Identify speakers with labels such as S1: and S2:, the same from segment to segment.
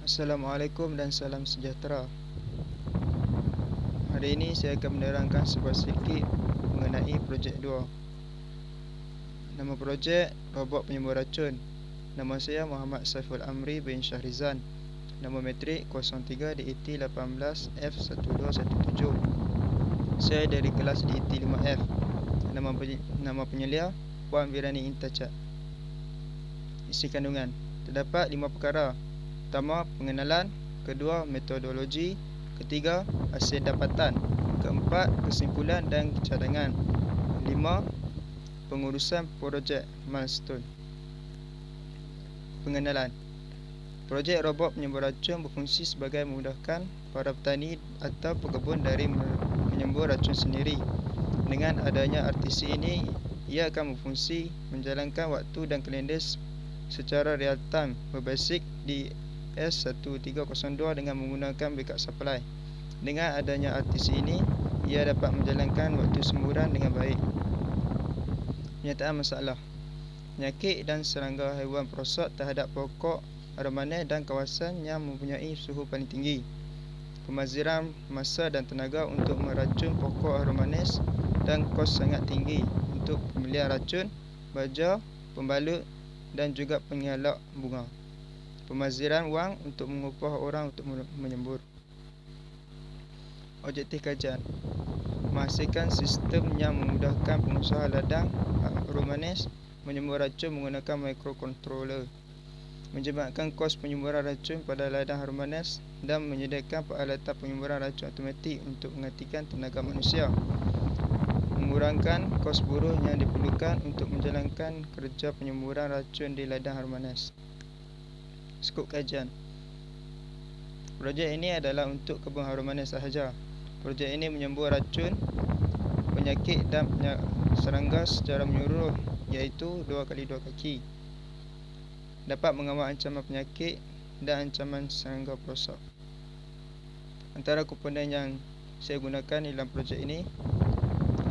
S1: Assalamualaikum dan salam sejahtera. Hari ini saya akan menerangkan sedikit mengenai projek 2. Nama projek Robot Penyembuh Racun. Nama saya Muhammad Saiful Amri bin Syahrizan. Nama matrik 03 DET 18 F1217. Saya dari kelas DET 5F. Nama penyelia Puan Virani Intacat. Isi kandungan. Terdapat 5 perkara. Pertama, pengenalan. Kedua, metodologi. Ketiga, hasil dapatan. Keempat, kesimpulan dan cadangan. 5, pengurusan projek milestone. Pengenalan. Projek robot penyembuh racun berfungsi sebagai memudahkan para petani atau pekebun dari menyembuh racun sendiri. Dengan adanya RTC ini, ia akan berfungsi menjalankan waktu dan kalender secara real time berbasis di S1302 dengan menggunakan backup supply. Dengan adanya RTC ini, ia dapat menjalankan waktu semburan dengan baik. Penyataan masalah. Penyakit dan serangga haiwan perosak terhadap pokok aromanes dan kawasan yang mempunyai suhu paling tinggi. Pemaziran masa dan tenaga untuk meracun pokok aromanes dan kos sangat tinggi untuk pembelian racun, baja, pembalut dan juga pengelak bunga. Pemaziran wang untuk mengupah orang untuk menyembur. Objektif kajian. Menghasilkan sistem yang memudahkan pengusaha ladang aromanes menyembur racun menggunakan microcontroller, menjimatkan kos penyemburan racun pada ladang aromanes dan menyediakan peralatan penyemburan racun automatik untuk menggantikan tenaga manusia, mengurangkan kos buruh yang diperlukan untuk menjalankan kerja penyemburan racun di ladang aromanes. Skop kajian. Projek ini adalah untuk kebun aromanes sahaja. Projek ini menyembuh racun, penyakit dan serangga secara menyeluruh, iaitu 2x2 kaki. Dapat mengawal ancaman penyakit dan ancaman serangga perosak. Antara komponen yang saya gunakan dalam projek ini: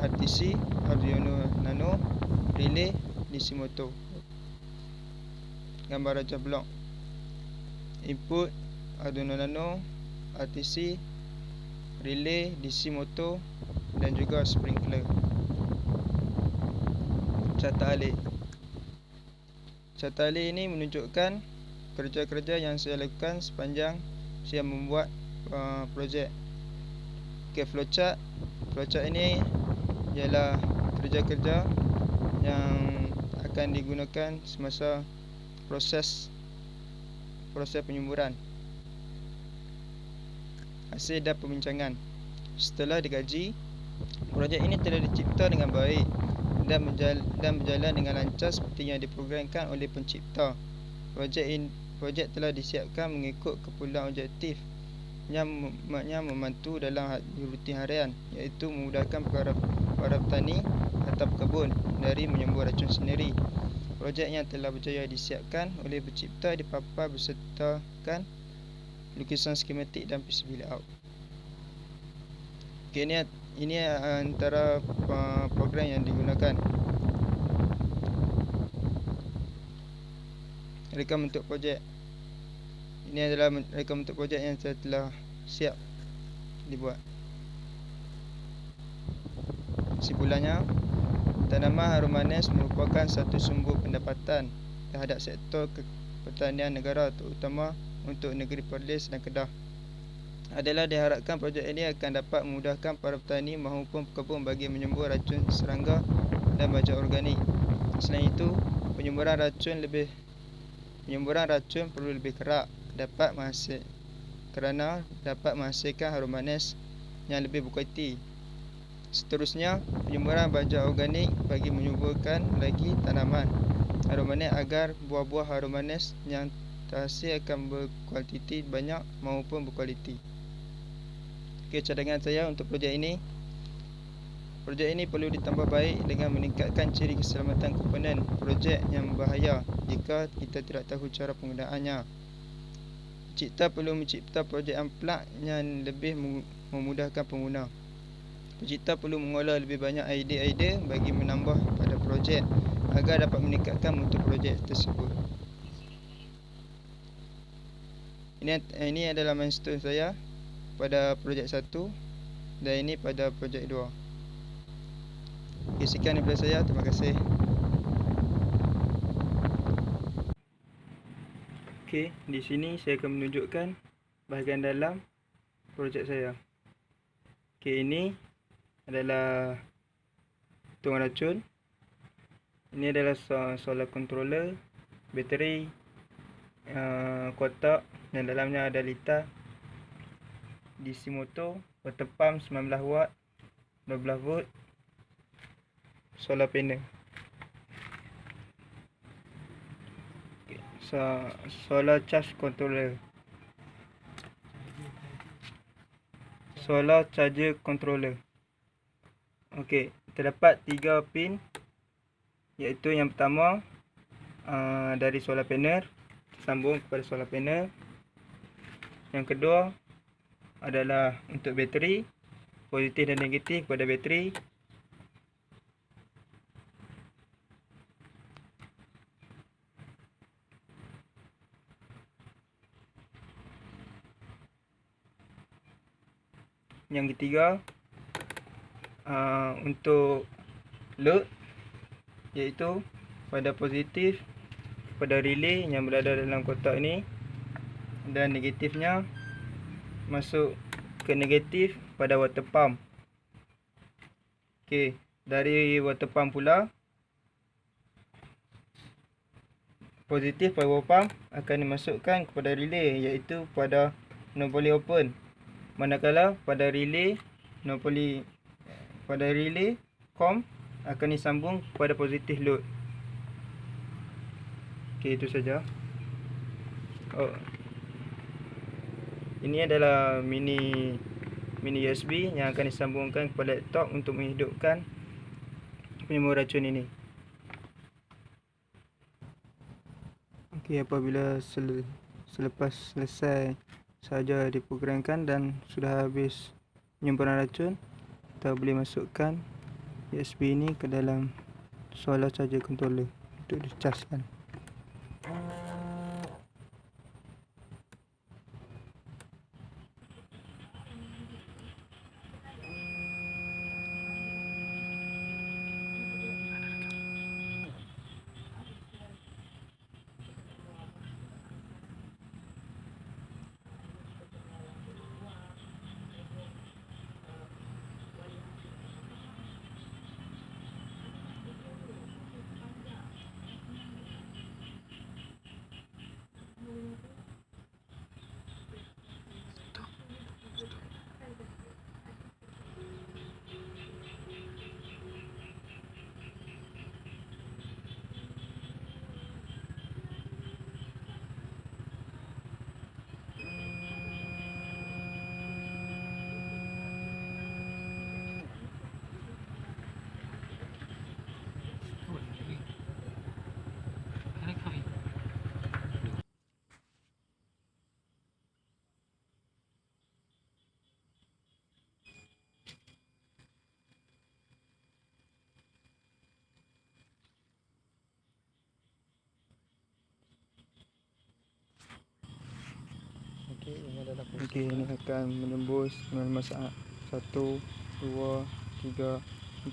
S1: RTC, Arduino Nano, relay, DC motor. Gambar rajah blok. Input Arduino Nano, RTC, relay, DC motor dan juga sprinkler. Carta alih. Carta alih ini menunjukkan kerja-kerja yang saya lakukan sepanjang saya membuat projek. Flowchart. Flowchart ini ialah kerja-kerja yang akan digunakan semasa proses penyemburan. Hasil dan perbincangan. Setelah dikaji, projek ini telah dicipta dengan baik dan berjalan dengan lancar seperti yang diprogramkan oleh pencipta. Projek telah disiapkan mengikut keperluan objektif yang membantu dalam rutin harian, iaitu memudahkan para petani atau pekebun dari menyembuh racun sendiri. Projek yang telah berjaya disiapkan oleh pencipta dipapar bersertakan lukisan skematik dan PCB layout. Okay, ini antara program yang digunakan. Rekam bentuk projek. Ini adalah rekam bentuk projek yang saya telah siap dibuat. Kesimpulannya, tanaman aromanes merupakan satu sumber pendapatan terhadap sektor pertanian negara, terutama untuk negeri Perlis dan Kedah. Adalah diharapkan projek ini akan dapat memudahkan para petani maupun pekebun bagi menyembuh racun serangga dan baja organik. Selain itu, penyemburan racun perlu lebih kerap kerana dapat menghasilkan aromanes yang lebih berkualiti. Seterusnya, penyemburan baja organik bagi menyuburkan lagi tanaman aromanes agar buah-buah aromanes yang terhasil akan berkualiti banyak maupun berkualiti. Cadangan saya untuk projek ini. Projek ini perlu ditambah baik dengan meningkatkan ciri keselamatan komponen projek yang berbahaya jika kita tidak tahu cara penggunaannya. Pencipta perlu mencipta projek amplak yang lebih memudahkan pengguna. Pencipta perlu mengolah lebih banyak idea-idea bagi menambah pada projek agar dapat meningkatkan mutu projek tersebut. Ini adalah milestone saya pada projek 1 dan ini pada projek 2. Sekian daripada saya. Terima kasih. Di sini saya akan menunjukkan bahagian dalam projek saya. Ini adalah tuang racun. Ini adalah solar controller, bateri, kotak dan dalamnya ada litar, DC motor, water pump 19 watt, 12 volt, solar panel. Solar charge controller, solar charger controller. Terdapat 3 pin, iaitu yang pertama dari solar panel, sambung kepada solar panel. Yang kedua adalah untuk bateri, positif dan negatif pada bateri. Yang ketiga untuk load, iaitu pada positif pada relay yang berada dalam kotak ini, dan negatifnya masuk ke negatif pada water pump. Dari water pump pula, positif pada water pump akan dimasukkan kepada relay, iaitu pada no poly open, manakala pada relay COM akan disambung kepada positif load. Itu saja. Ini adalah mini USB yang akan disambungkan kepada laptop untuk menghidupkan penyembuh racun ini. Apabila selepas selesai sahaja diprogramkan dan sudah habis penyembuhan racun, kita boleh masukkan USB ini ke dalam solar charger controller untuk dicaskan. Ini akan menembus dengan masa 1, 2, 3,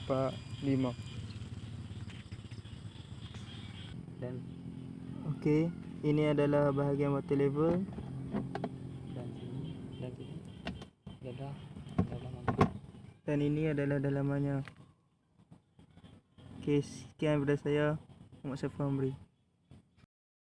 S1: 4, 5. Dan ini adalah bahagian water level, dan ini adalah dalamannya. Sekian daripada saya, Muhammad Syafri Amri.